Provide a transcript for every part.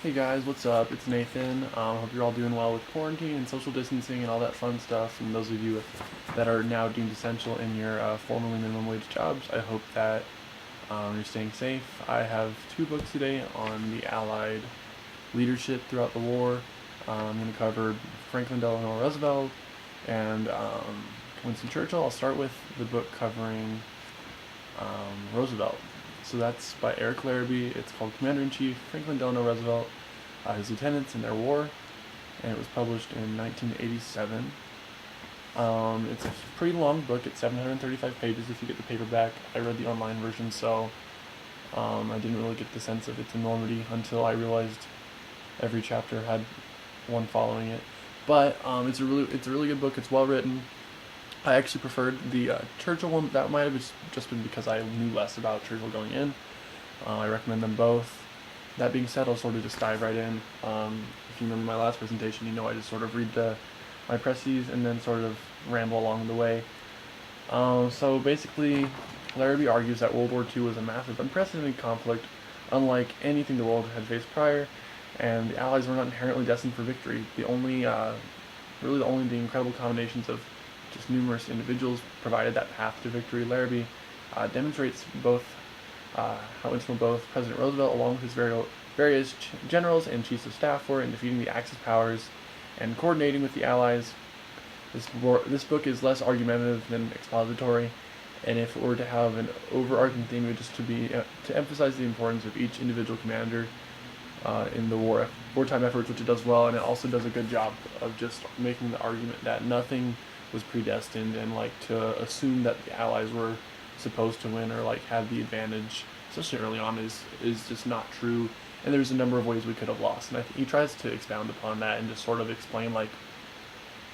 Hey guys, what's up? It's Nathan. Hope you're all doing well with quarantine and social distancing and all that fun stuff. And those of you that are now deemed essential in your formerly minimum wage jobs, I hope that you're staying safe. I have two books today on the Allied leadership throughout the war. I'm going to cover Franklin Delano Roosevelt and Winston Churchill. I'll start with the book covering Roosevelt. So that's by Eric Larrabee. It's called Commander-in-Chief, Franklin Delano Roosevelt, His Lieutenants in Their War, and it was published in 1987. It's a pretty long book. It's 735 pages if you get the paperback. I read the online version, so I didn't really get the sense of its enormity until I realized every chapter had one following it. But it's a really good book. It's well written. I actually preferred the Churchill one. That might have just been because I knew less about Churchill going in. I recommend them both. That being said, I'll sort of just dive right in. If you remember my last presentation, I just sort of read my précis and then sort of ramble along the way. So basically, Larrabee argues that World War II was a massive, unprecedented conflict, unlike anything the world had faced prior, and the Allies were not inherently destined for victory. The incredible combinations of just numerous individuals provided that path to victory. Larrabee demonstrates how instrumental both President Roosevelt, along with his various generals and chiefs of staff, were in defeating the Axis powers and coordinating with the Allies. This book is less argumentative than expository, and if it were to have an overarching theme, it would just to emphasize the importance of each individual commander in the wartime efforts, which it does well, and it also does a good job of just making the argument that nothing was predestined, and to assume that the Allies were supposed to win or had the advantage, especially early on, is just not true. And there's a number of ways we could have lost, and I think he tries to expound upon that and just sort of explain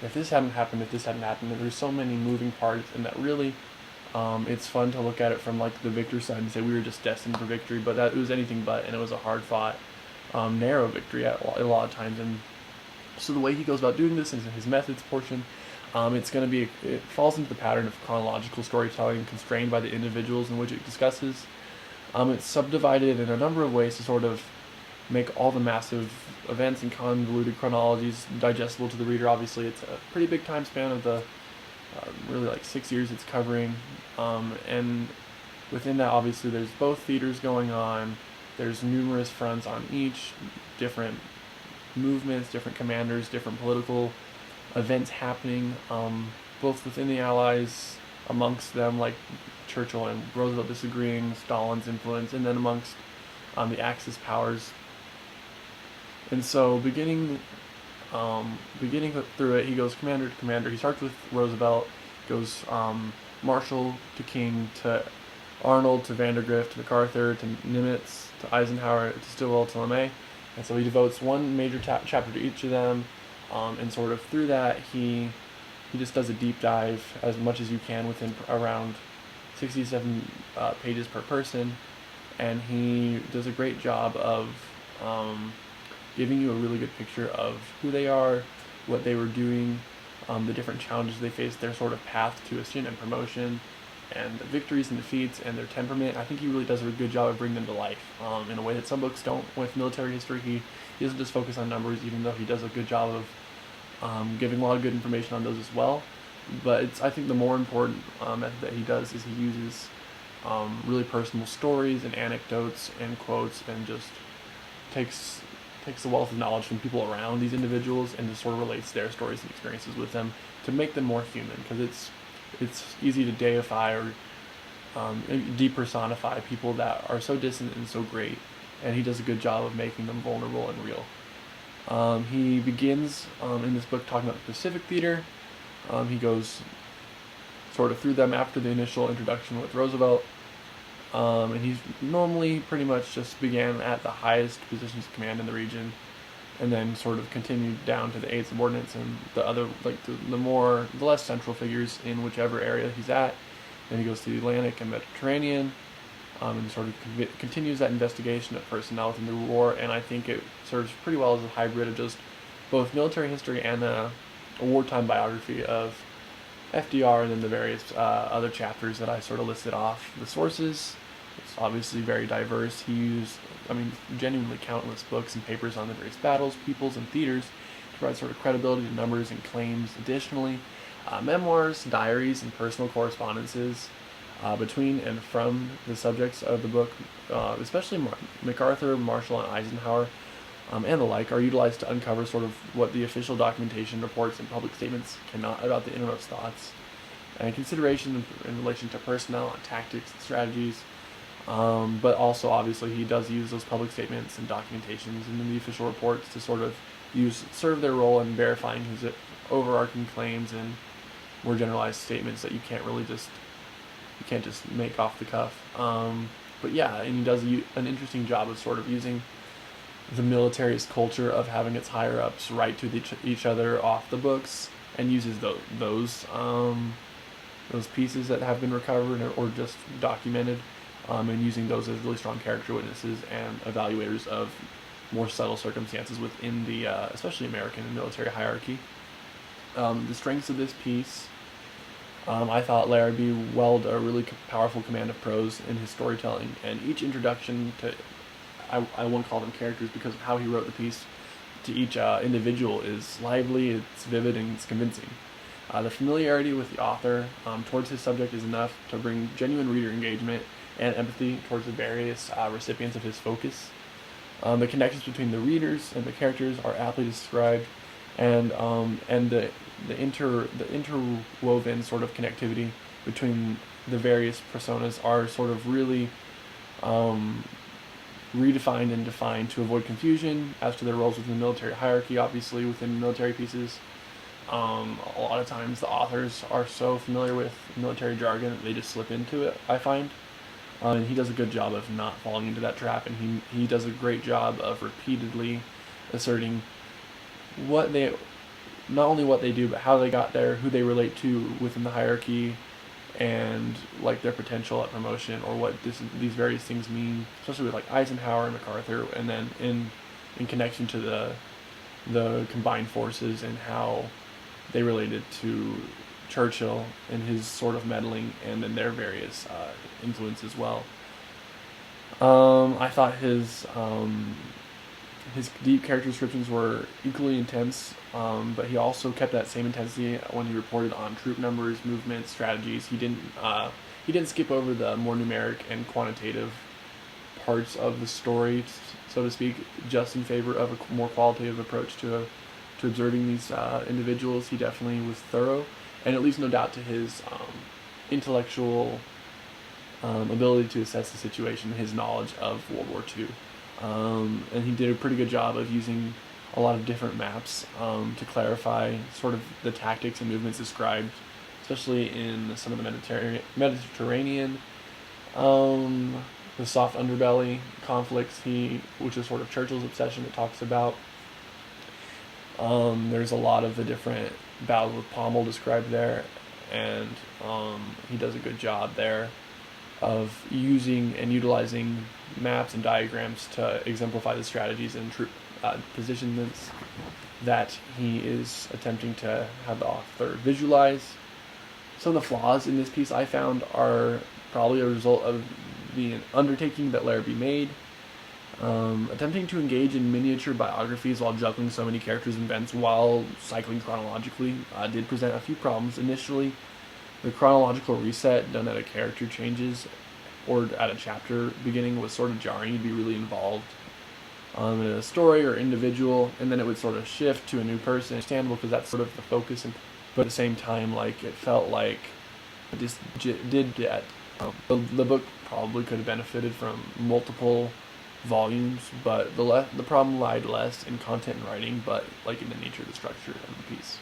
if this hadn't happened, and there's so many moving parts, and that really it's fun to look at it from the victor side and say we were just destined for victory, but that it was anything but, and it was a hard fought, narrow victory at a lot of times. And so the way he goes about doing this is in his methods portion. It falls into the pattern of chronological storytelling constrained by the individuals in which it discusses. It's subdivided in a number of ways to sort of make all the massive events and convoluted chronologies digestible to the reader. Obviously, it's a pretty big time span of the really 6 years it's covering. And within that, obviously, there's both theaters going on. There's numerous fronts on each, different movements, different commanders, different political events happening, both within the Allies, amongst them, like Churchill and Roosevelt disagreeing, Stalin's influence, and then amongst the Axis powers. And so beginning through it, he goes commander to commander. He starts with Roosevelt, goes Marshall to King to Arnold to Vandergrift to MacArthur to Nimitz to Eisenhower to Stilwell to LeMay. And so he devotes one major chapter to each of them. And sort of through that, he just does a deep dive as much as you can within around 67 pages per person, and he does a great job of giving you a really good picture of who they are, what they were doing, the different challenges they faced, their sort of path to ascension and promotion, and the victories and defeats, and their temperament. I think he really does a good job of bringing them to life in a way that some books don't. With military history, he doesn't just focus on numbers, even though he does a good job of giving a lot of good information on those as well. But I think the more important method that he does is he uses really personal stories and anecdotes and quotes, and just takes the wealth of knowledge from people around these individuals and just sort of relates their stories and experiences with them to make them more human, because it's easy to deify or depersonify people that are so distant and so great, and he does a good job of making them vulnerable and real. He begins in this book talking about the Pacific Theater. He goes sort of through them after the initial introduction with Roosevelt, and he's normally pretty much just began at the highest positions of command in the region, and then sort of continued down to the aide subordinates and the other, the less central figures in whichever area he's at. Then he goes to the Atlantic and Mediterranean, and sort of continues that investigation of personnel within the war, and I think it serves pretty well as a hybrid of just both military history and a wartime biography of FDR, and then the various other chapters that I sort of listed off. The sources It's obviously very diverse. He used, genuinely countless books and papers on the various battles, peoples, and theaters to provide sort of credibility to numbers and claims. Additionally, memoirs, diaries, and personal correspondences between and from the subjects of the book, especially MacArthur, Marshall, and Eisenhower, and the like, are utilized to uncover sort of what the official documentation, reports, and public statements cannot about the innermost thoughts and consideration in relation to personnel and tactics and strategies. But also, obviously, he does use those public statements and documentations and then the official reports to sort of serve their role in verifying his overarching claims and more generalized statements that you can't just make off the cuff. But yeah, and he does an interesting job of sort of using the military's culture of having its higher ups write to each other off the books, and uses those pieces that have been recovered or just documented, and using those as really strong character witnesses and evaluators of more subtle circumstances within the especially American military hierarchy. The strengths of this piece, I thought Larrabee weld a really powerful command of prose in his storytelling, and each introduction to, I won't call them characters because of how he wrote the piece, to each individual is lively, it's vivid, and it's convincing. The familiarity with the author towards his subject is enough to bring genuine reader engagement and empathy towards the various recipients of his focus. The connections between the readers and the characters are aptly described, and the interwoven sort of connectivity between the various personas are sort of really redefined and defined to avoid confusion as to their roles within the military hierarchy. Obviously, within military pieces, a lot of times the authors are so familiar with military jargon that they just slip into it, I find. And he does a good job of not falling into that trap, and he does a great job of repeatedly asserting not only what they do, but how they got there, who they relate to within the hierarchy, and like their potential at promotion, or what these various things mean, especially with like Eisenhower and MacArthur, and then in connection to the combined forces and how they related to Churchill and his sort of meddling, and then their various influence as well. I thought his deep character descriptions were equally intense, but he also kept that same intensity when he reported on troop numbers, movements, strategies. He didn't skip over the more numeric and quantitative parts of the story, so to speak, just in favor of a more qualitative approach to observing these individuals. He definitely was thorough, and it leaves no doubt to his intellectual ability to assess the situation, his knowledge of World War II. And he did a pretty good job of using a lot of different maps to clarify sort of the tactics and movements described, especially in some of the Mediterranean, the soft underbelly conflicts, which is sort of Churchill's obsession that talks about. There's a lot of the different battles with Pommel described there, and he does a good job there of using and utilizing maps and diagrams to exemplify the strategies and troop positionments that he is attempting to have the author visualize. Some of the flaws in this piece I found are probably a result of the undertaking that Larrabee made. Attempting to engage in miniature biographies while juggling so many characters and events while cycling chronologically did present a few problems. Initially, the chronological reset done at a character changes or at a chapter beginning was sort of jarring. You'd be really involved in a story or individual, and then it would sort of shift to a new person. Understandable, because that's sort of the focus, but at the same time, like, it felt like it just did that. The book probably could have benefited from multiple volumes, but the problem lied less in content and writing, but like in the nature of the structure of the piece.